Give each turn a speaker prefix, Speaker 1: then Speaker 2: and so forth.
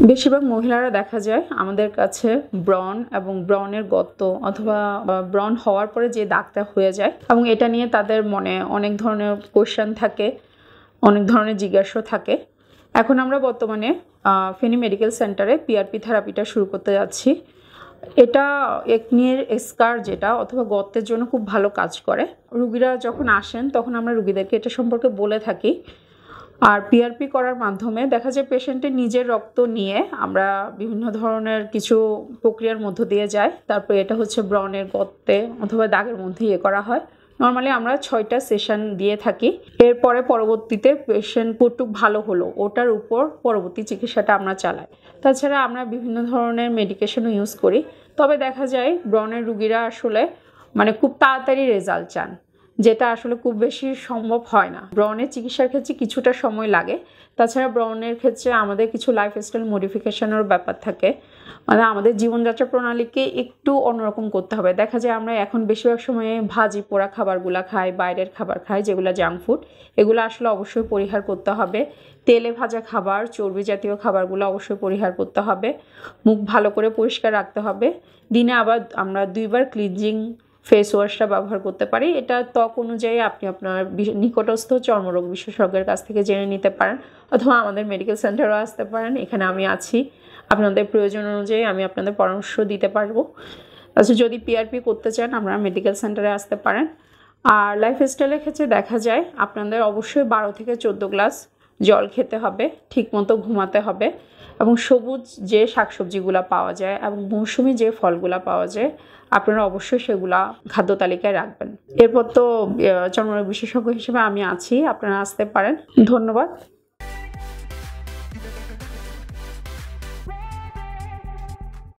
Speaker 1: বেশিরভাগ মহিলারা দেখা যায় আমাদের কাছে ব্রণ এবং ব্রণের গর্ত অথবা ব্রণ হওয়ার পরে যে দাগটা হয়ে যায় এবং এটা নিয়ে তাদের মনে অনেক ধরনের কোয়েশ্চেন থাকে, অনেক ধরনের জিজ্ঞাসা থাকে। এখন আমরা বর্তমানে ফেনী মেডিকেল সেন্টারে পিআরপি থেরাপিটা শুরু করতে যাচ্ছি। এটা একনির স্কার যেটা অথবা গর্তের জন্য খুব ভালো কাজ করে। রুগীরা যখন আসেন তখন আমরা রুগীদেরকে এটা সম্পর্কে বলে থাকি। আর পিআরপি করার মাধ্যমে দেখা যায় পেশেন্টের নিজের রক্ত নিয়ে আমরা বিভিন্ন ধরনের কিছু প্রক্রিয়ার মধ্য দিয়ে যাই। তারপরে এটা হচ্ছে ব্রণের গর্তে অথবা দাগের মধ্যে করা হয়। নর্মালি আমরা 6টা সেশন দিয়ে থাকি। এরপরে পরবর্তীতে পেশেন্ট কতটুকু ভালো হলো ওটার উপর পরবর্তী চিকিৎসাটা আমরা চালাই। তাছাড়া আমরা বিভিন্ন ধরনের মেডিকেশনও ইউজ করি। তবে দেখা যায় ব্রণের রুগীরা আসলে খুব তাড়াতাড়ি রেজাল্ট চান, যেটা আসলে খুব বেশি সম্ভব হয় না। ব্রণের চিকিৎসার ক্ষেত্রে কিছুটা সময় লাগে। তাছাড়া ব্রণের ক্ষেত্রে আমাদের কিছু লাইফস্টাইল মডিফিকেশনের ব্যাপার থাকে, আমাদের জীবনযাত্রা প্রণালীকে একটু অন্যরকম করতে হবে। দেখা যায় আমরা এখন বেশিরভাগ সময়ে ভাজি পোড়া খাবারগুলো খাই, বাইরের খাবার খাই যেগুলো জাঙ্ক ফুড, এগুলো আসলে অবশ্যই পরিহার করতে হবে। তেলে ভাজা খাবার, চর্বি জাতীয় খাবারগুলো অবশ্যই পরিহার করতে হবে। মুখ ভালো করে পরিষ্কার রাখতে হবে। দিনে আবার আমরা 2বার ক্লিনজিং ফেস ওয়াশটা ব্যবহার করতে পারি। এটা ত্বক অনুযায়ী আপনি আপনার নিকটস্থ চর্মরোগ বিশেষজ্ঞের কাছ থেকে জেনে নিতে পারেন, অথবা আমাদের মেডিকেল সেন্টারেও আসতে পারেন। এখানে আমি আছি, আপনাদের প্রয়োজন অনুযায়ী আমি আপনাদের পরামর্শ দিতে পারবো। আচ্ছা, যদি পিআরপি করতে চান আমরা মেডিকেল সেন্টারে আসতে পারেন। আর লাইফস্টাইলের ক্ষেত্রে দেখা যায় আপনাদের অবশ্যই 12 থেকে 14 গ্লাস জল খেতে হবে, ঠিকমতো ঘুমাতে হবে, এবং সবুজ যে শাকসবজিগুলো পাওয়া যায় এবং মৌসুমি যে ফলগুলো পাওয়া যায় আপনারা অবশ্যই সেগুলা খাদ্য তালিকায় রাখবেন। এরপর তো চর্মরোগ বিশেষজ্ঞ হিসেবে আমি আছি, আপনারা আসতে পারেন। ধন্যবাদ।